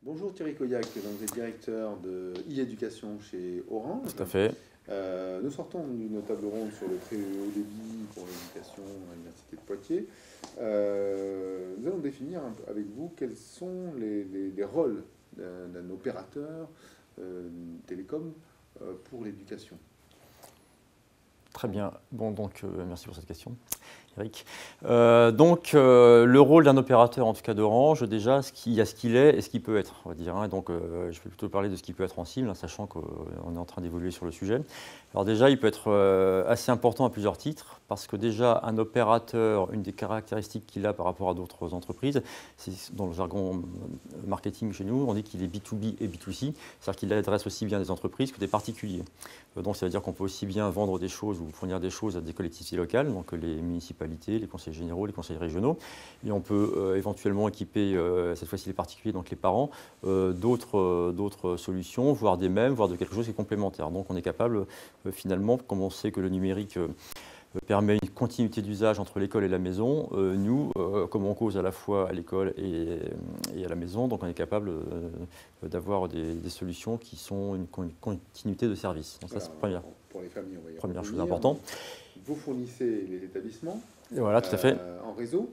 Bonjour Thierry Coyac, donc vous êtes directeur de e-éducation chez Orange. Tout à fait. Nous sortons d'une table ronde sur le très haut débit pour l'éducation à l'Université de Poitiers. Nous allons définir avec vous quels sont les rôles d'un opérateur télécom pour l'éducation. Très bien. Bon, donc, merci pour cette question, Eric. Le rôle d'un opérateur, en tout cas d'Orange, déjà, il y a ce qu'il est et ce qu'il peut être, on va dire. Hein. Donc, je vais plutôt parler de ce qui peut être en cible, hein, sachant qu'on est en train d'évoluer sur le sujet. Alors déjà, il peut être assez important à plusieurs titres, parce que déjà, un opérateur, une des caractéristiques qu'il a par rapport à d'autres entreprises, c'est dans le jargon marketing chez nous, on dit qu'il est B2B et B2C, c'est-à-dire qu'il adresse aussi bien des entreprises que des particuliers. Donc, ça veut dire qu'on peut aussi bien vendre des choses ou fournir des choses à des collectivités locales, donc les municipalités, les conseils généraux, les conseils régionaux. Et on peut éventuellement équiper, cette fois-ci les particuliers, donc les parents, d'autres solutions, voire des mêmes, voire de quelque chose qui est complémentaire. Donc on est capable, finalement, comme on sait que le numérique permet une continuité d'usage entre l'école et la maison, nous, comme on cause à la fois à l'école et à la maison, donc on est capable d'avoir des solutions qui sont une continuité de service. Donc ça, c'est Pour les familles, on va y première chose revenir. importante. Vous fournissez les établissements Et voilà, tout à fait. en réseau.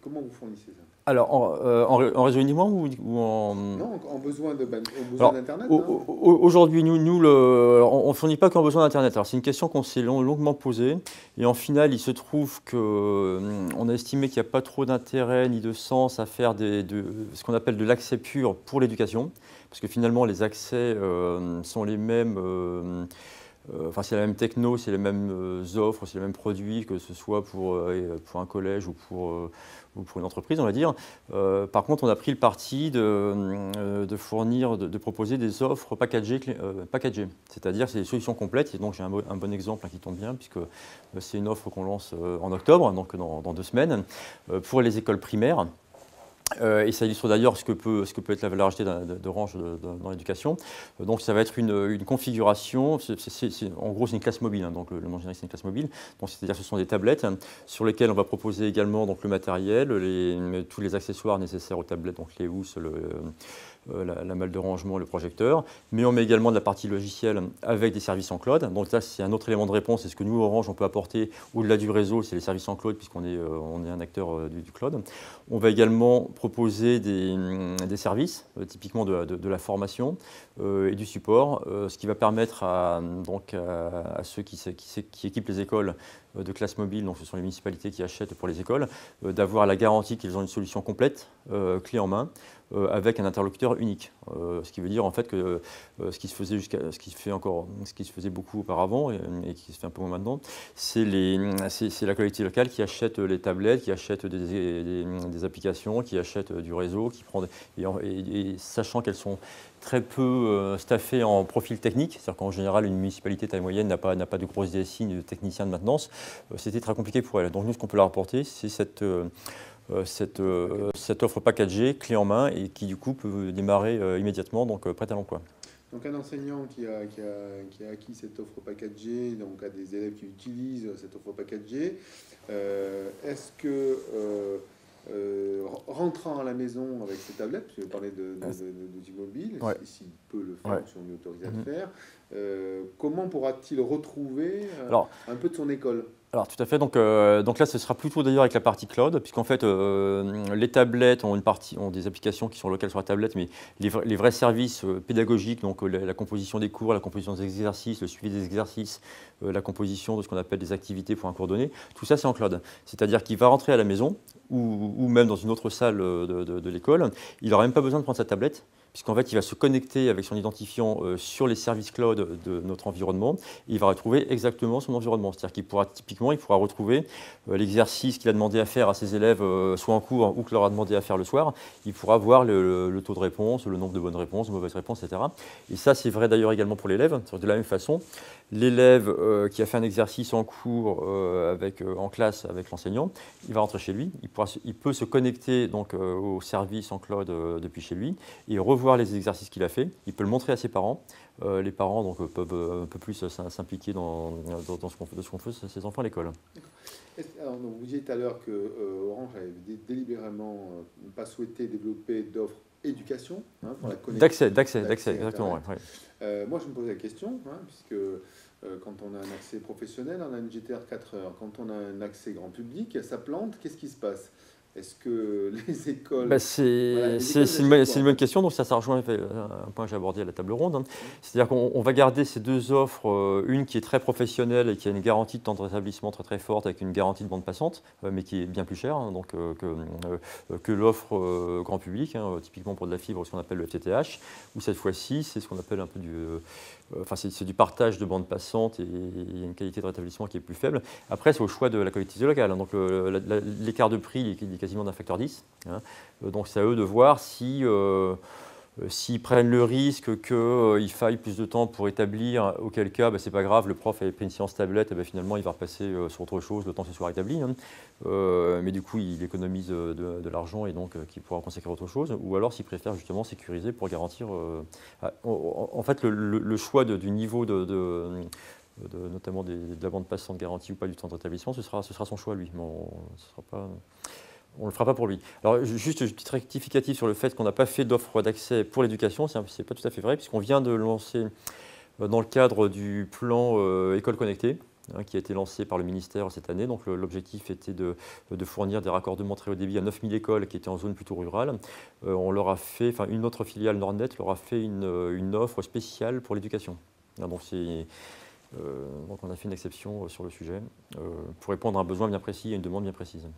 Comment vous fournissez ça? Alors, en réseau uniquement ou en... Non, en besoin d'Internet. Aujourd'hui, on ne fournit pas qu'en besoin d'Internet. Alors, c'est une question qu'on s'est longuement posée. Et en final, il se trouve qu'on a estimé qu'il n'y a pas trop d'intérêt ni de sens à faire ce qu'on appelle de l'accès pur pour l'éducation. Parce que finalement, les accès sont les mêmes... Enfin, c'est la même techno, c'est les mêmes offres, c'est les mêmes produits, que ce soit pour un collège ou pour une entreprise, on va dire. Par contre, on a pris le parti de proposer des offres packagées, c'est-à-dire c'est des solutions complètes. Et donc, j'ai un bon exemple qui tombe bien, puisque c'est une offre qu'on lance en octobre, donc dans 2 semaines, pour les écoles primaires. Et ça illustre d'ailleurs ce que peut être la valeur ajoutée d'Orange dans l'éducation. Donc ça va être une configuration, en gros c'est une classe mobile, hein, donc le nom générique c'est une classe mobile, c'est-à-dire que ce sont des tablettes sur lesquelles on va proposer également donc, le matériel, tous les accessoires nécessaires aux tablettes, donc les housses, la malle de rangement, le projecteur, mais on met également de la partie logicielle avec des services en cloud. Donc là, c'est un autre élément de réponse, c'est ce que nous, Orange, on peut apporter au-delà du réseau, c'est les services en cloud, puisqu'on est un acteur du cloud. On va également proposer des services, typiquement de la formation et du support, ce qui va permettre à ceux qui équipent les écoles de classe mobile, donc ce sont les municipalités qui achètent pour les écoles, d'avoir la garantie qu'ils ont une solution complète, clé en main, avec un interlocuteur unique. Ce qui veut dire en fait que ce qui se faisait beaucoup auparavant et qui se fait un peu moins maintenant, c'est la collectivité locale qui achète les tablettes, qui achète des applications, qui achète du réseau, et sachant qu'elles sont très peu staffées en profil technique, c'est-à-dire qu'en général une municipalité taille moyenne n'a pas de grosses DSI ni de techniciens de maintenance, c'était très compliqué pour elle. Donc nous, ce qu'on peut leur apporter, c'est cette offre packagée, clé en main, et qui du coup peut démarrer immédiatement, donc prête à l'emploi. Donc un enseignant qui a acquis cette offre packagée, donc a des élèves qui utilisent cette offre packagée, est-ce que rentrant à la maison avec ses tablettes, parce que vous parlez d'outils mobiles, Ouais. s'il peut le faire, Ouais. si on lui autorise à le faire, comment pourra-t-il retrouver un peu de son école? Alors tout à fait, donc là ce sera plutôt d'ailleurs avec la partie cloud, puisqu'en fait les tablettes ont des applications qui sont locales sur la tablette, mais les vrais services pédagogiques, donc la composition des cours, la composition des exercices, le suivi des exercices, la composition de ce qu'on appelle des activités pour un cours donné, tout ça c'est en cloud. C'est-à-dire qu'il va rentrer à la maison ou même dans une autre salle de l'école, il n'aura même pas besoin de prendre sa tablette, puisqu'en fait il va se connecter avec son identifiant sur les services cloud de notre environnement, et il va retrouver exactement son environnement. C'est-à-dire qu'il pourra typiquement, il pourra retrouver l'exercice qu'il a demandé à faire à ses élèves, soit en cours ou qu'il leur a demandé à faire le soir. Il pourra voir le taux de réponse, le nombre de bonnes réponses, de mauvaises réponses, etc. Et ça, c'est vrai d'ailleurs également pour l'élève. De la même façon, l'élève qui a fait un exercice en cours en classe avec l'enseignant, il va rentrer chez lui. Il peut se connecter donc, au service en cloud depuis chez lui et revoir les exercices qu'il a fait. Il peut le montrer à ses parents. Les parents donc, peuvent un peu plus s'impliquer dans ce qu'on fait ses enfants à l'école. Alors, donc, vous disiez tout à l'heure que Orange avait délibérément pas souhaité développer d'offres éducation pour la connexion. D'accès, exactement. Ouais. Moi, je me pose la question, puisque quand on a un accès professionnel, on a une GTR 4 heures. Quand on a un accès grand public, ça plante, qu'est-ce qui se passe? Est-ce que les écoles... C'est une bonne question, donc ça rejoint un point que j'ai abordé à la table ronde. C'est-à-dire qu'on va garder ces deux offres, une qui est très professionnelle et qui a une garantie de temps de rétablissement très forte avec une garantie de bande passante, mais qui est bien plus chère que l'offre grand public, typiquement pour de la fibre, ce qu'on appelle le FTTH, où cette fois-ci, c'est ce qu'on appelle un peu c'est du partage de bande passante et il y a une qualité de rétablissement qui est plus faible. Après, c'est au choix de la collectivité locale. Donc l'écart de prix est quasiment d'un facteur 10. Donc c'est à eux de voir si, s'ils prennent le risque qu'il faille plus de temps pour établir, auquel cas, c'est pas grave, le prof avait pris une séance tablette, et finalement il va repasser sur autre chose le temps que ce soit rétabli. Mais du coup, il économise de l'argent et donc qu'il pourra consacrer à autre chose. Ou alors s'il préfère justement sécuriser pour garantir. En fait, le choix du niveau notamment de la bande passante garantie ou pas du temps de rétablissement, ce sera son choix lui. Mais on ne le fera pas pour lui. Alors, juste une petite rectificative sur le fait qu'on n'a pas fait d'offre d'accès pour l'éducation, ce n'est pas tout à fait vrai, puisqu'on vient de lancer, dans le cadre du plan École connectée, qui a été lancé par le ministère cette année. Donc, l'objectif était de fournir des raccordements très haut débit à 9000 écoles qui étaient en zone plutôt rurale. On leur a fait, une autre filiale Nordnet leur a fait une offre spéciale pour l'éducation. Donc, on a fait une exception sur le sujet pour répondre à un besoin bien précis et à une demande bien précise.